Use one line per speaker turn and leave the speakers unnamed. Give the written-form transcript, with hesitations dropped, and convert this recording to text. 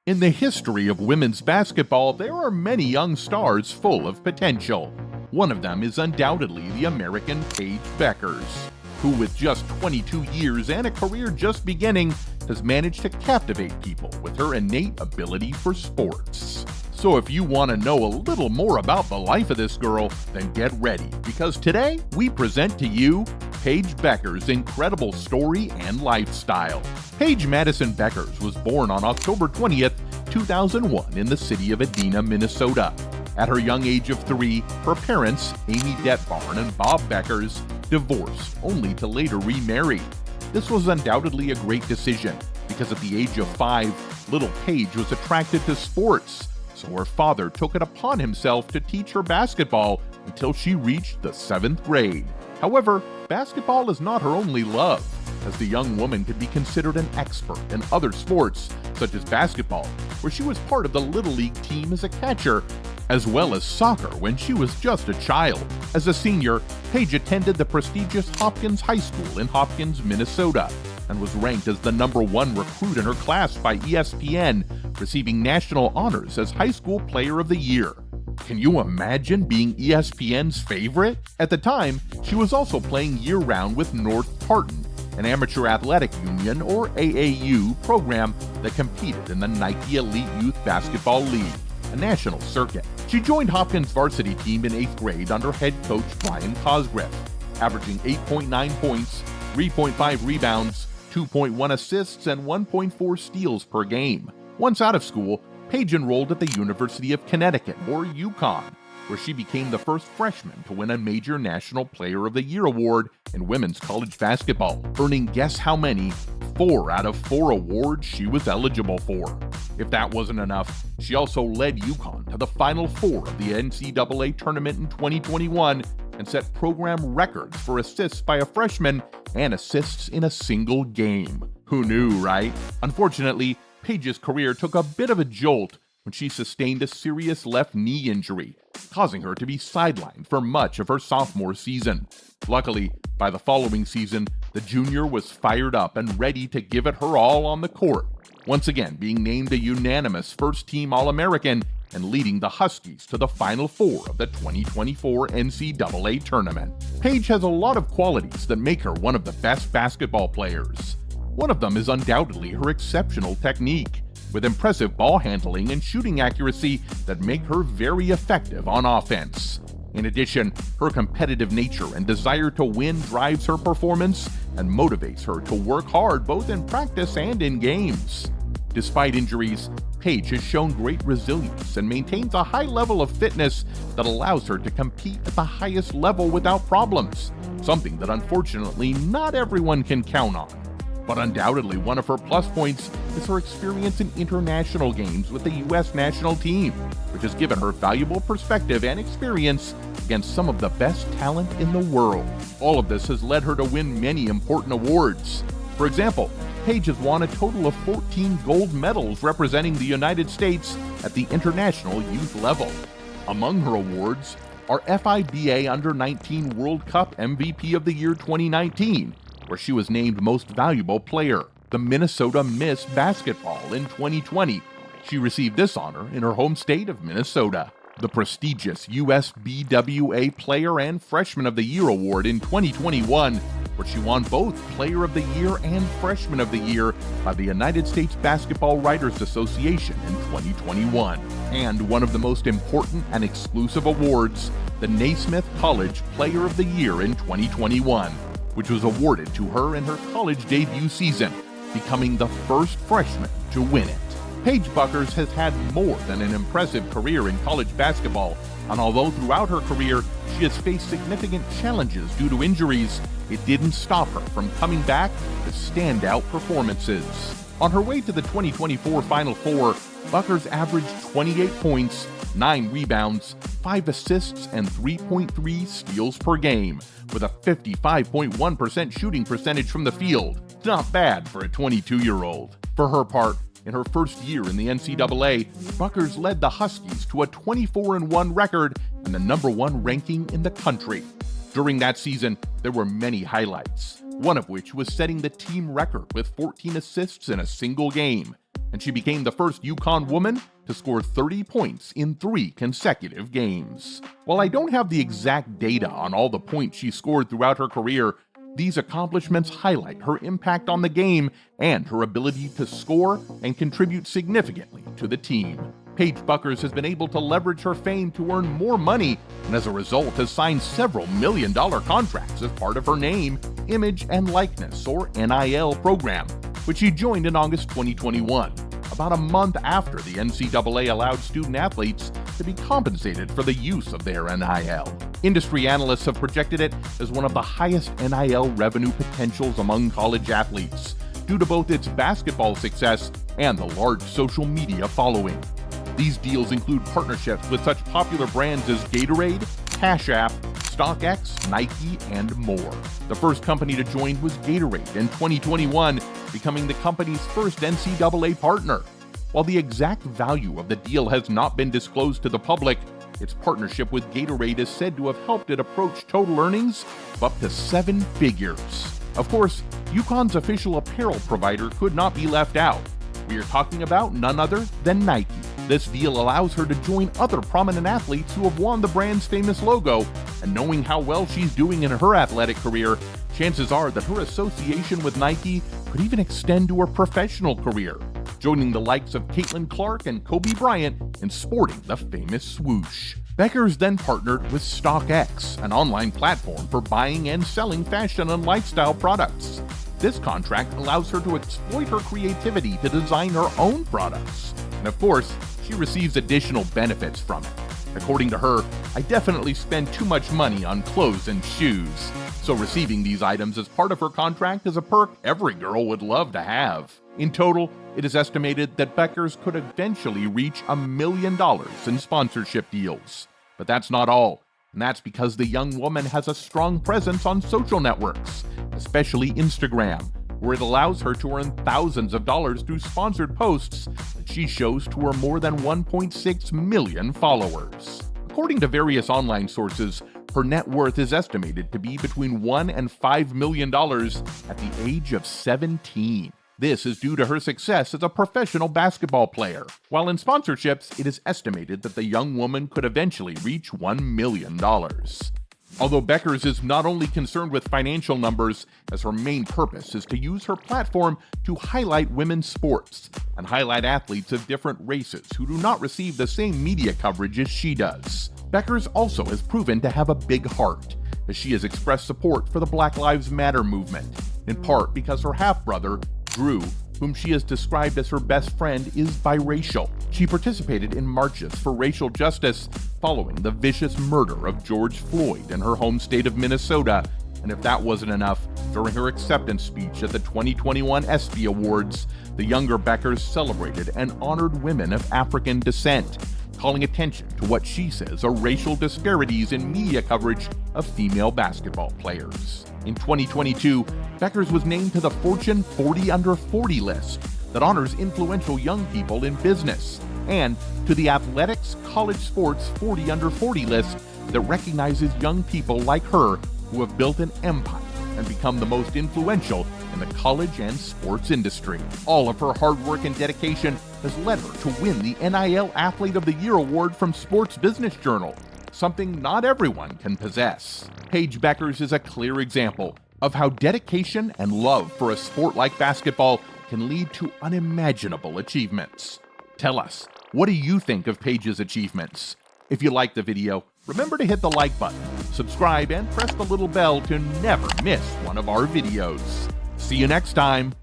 In the history of women's basketball, there are many young stars full of potential. One of them is undoubtedly the American Paige Bueckers, who with just 22 years and a career just beginning, has managed to captivate people with her innate ability for sports. So if you want to know a little more about the life of this girl, then get ready, because today we present to you Paige Bueckers' incredible story and lifestyle. Paige Madison Bueckers was born on October 20th, 2001 in the city of Edina, Minnesota. At her young age of 3, her parents, Amy Detbarn and Bob Bueckers, divorced, only to later remarry. This was undoubtedly a great decision, because at the age of 5, little Paige was attracted to sports, so her father took it upon himself to teach her basketball until she reached the 7th grade. However, basketball is not her only love, as the young woman could be considered an expert in other sports, such as basketball, where she was part of the Little League team as a catcher, as well as soccer when she was just a child. As a senior, Paige attended the prestigious Hopkins High School in Hopkins, Minnesota, and was ranked as the #1 recruit in her class by ESPN, receiving national honors as High School Player of the Year. Can you imagine being ESPN's favorite? At the time, she was also playing year-round with North Tartan, an amateur athletic union or AAU program that competed in the Nike Elite Youth Basketball League, a national circuit. She joined Hopkins' varsity team in 8th grade under head coach Brian Cosgriff, averaging 8.9 points, 3.5 rebounds, 2.1 assists, and 1.4 steals per game. Once out of school, Paige enrolled at the University of Connecticut, or UConn, where she became the first freshman to win a major National Player of the Year award in women's college basketball, earning guess how many? 4 out of 4 awards she was eligible for. If that wasn't enough, she also led UConn to the Final Four of the NCAA tournament in 2021 and set program records for assists by a freshman and assists in a single game. Who knew, right? Unfortunately, Paige's career took a bit of a jolt when she sustained a serious left knee injury, causing her to be sidelined for much of her sophomore season. Luckily, by the following season, the junior was fired up and ready to give it her all on the court, once again being named a unanimous first-team All-American and leading the Huskies to the Final Four of the 2024 NCAA tournament. Paige has a lot of qualities that make her one of the best basketball players. One of them is undoubtedly her exceptional technique, with impressive ball handling and shooting accuracy that make her very effective on offense. In addition, her competitive nature and desire to win drives her performance and motivates her to work hard both in practice and in games. Despite injuries, Paige has shown great resilience and maintains a high level of fitness that allows her to compete at the highest level without problems, something that unfortunately not everyone can count on. But undoubtedly one of her plus points is her experience in international games with the U.S. national team, which has given her valuable perspective and experience against some of the best talent in the world. All of this has led her to win many important awards. For example, Paige has won a total of 14 gold medals representing the United States at the international youth level. Among her awards are FIBA Under-19 World Cup MVP of the Year 2019, where she was named Most Valuable Player, the Minnesota Miss Basketball in 2020. She received this honor in her home state of Minnesota. The prestigious USBWA Player and Freshman of the Year award in 2021, where she won both Player of the Year and Freshman of the Year by the United States Basketball Writers Association in 2021. And one of the most important and exclusive awards, the Naismith College Player of the Year in 2021. Which was awarded to her in her college debut season, becoming the first freshman to win it. Paige Bueckers has had more than an impressive career in college basketball, and although throughout her career she has faced significant challenges due to injuries, it didn't stop her from coming back with standout performances. On her way to the 2024 Final Four, Bueckers averaged 28 points, 9 rebounds, 5 assists, and 3.3 steals per game, with a 55.1% shooting percentage from the field. Not bad for a 22-year-old. For her part, in her first year in the NCAA, Bueckers led the Huskies to a 24-1 record and the #1 ranking in the country. During that season, there were many highlights, one of which was setting the team record with 14 assists in a single game. and she became the first UConn woman to score 30 points in 3 consecutive games. While I don't have the exact data on all the points she scored throughout her career, these accomplishments highlight her impact on the game and her ability to score and contribute significantly to the team. Paige Bueckers has been able to leverage her fame to earn more money, and as a result has signed several million-dollar contracts as part of her name, image, and likeness, or NIL program, which she joined in August 2021, about a month after the NCAA allowed student athletes to be compensated for the use of their NIL. Industry analysts have projected it as one of the highest NIL revenue potentials among college athletes, due to both its basketball success and the large social media following. These deals include partnerships with such popular brands as Gatorade, Cash App, StockX, Nike, and more. The first company to join was Gatorade in 2021, becoming the company's first NCAA partner. While the exact value of the deal has not been disclosed to the public, its partnership with Gatorade is said to have helped it approach total earnings of up to 7 figures. Of course, UConn's official apparel provider could not be left out. We are talking about none other than Nike. This deal allows her to join other prominent athletes who have worn the brand's famous logo, and knowing how well she's doing in her athletic career, chances are that her association with Nike could even extend to her professional career, joining the likes of Caitlin Clark and Kobe Bryant in sporting the famous swoosh. Bueckers then partnered with StockX, an online platform for buying and selling fashion and lifestyle products. This contract allows her to exploit her creativity to design her own products. And of course, she receives additional benefits from it. According to her, I definitely spend too much money on clothes and shoes. So receiving these items as part of her contract is a perk every girl would love to have. In total, it is estimated that Bueckers could eventually reach $1 million in sponsorship deals. But that's not all, and that's because the young woman has a strong presence on social networks, especially Instagram, where it allows her to earn thousands of dollars through sponsored posts that she shows to her more than 1.6 million followers. According to various online sources, her net worth is estimated to be between $1 and $5 million at the age of 17. This is due to her success as a professional basketball player. While in sponsorships, it is estimated that the young woman could eventually reach $1 million. Although Bueckers is not only concerned with financial numbers, as her main purpose is to use her platform to highlight women's sports and highlight athletes of different races who do not receive the same media coverage as she does. Bueckers also has proven to have a big heart, as she has expressed support for the Black Lives Matter movement, in part because her half-brother, Drew, whom she has described as her best friend, is biracial. She participated in marches for racial justice following the vicious murder of George Floyd in her home state of Minnesota, and if that wasn't enough, during her acceptance speech at the 2021 ESPY Awards, the younger Bueckers celebrated and honored women of African descent, calling attention to what she says are racial disparities in media coverage of female basketball players. In 2022, Bueckers was named to the Fortune 40 Under 40 list that honors influential young people in business, and to the Athletics College Sports 40 Under 40 list that recognizes young people like her who have built an empire and become the most influential in the college and sports industry. All of her hard work and dedication has led her to win the NIL Athlete of the Year award from Sports Business Journal, something not everyone can possess. Paige Bueckers is a clear example of how dedication and love for a sport like basketball can lead to unimaginable achievements. Tell us, what do you think of Paige's achievements? If you liked the video, remember to hit the like button, subscribe, and press the little bell to never miss one of our videos. See you next time.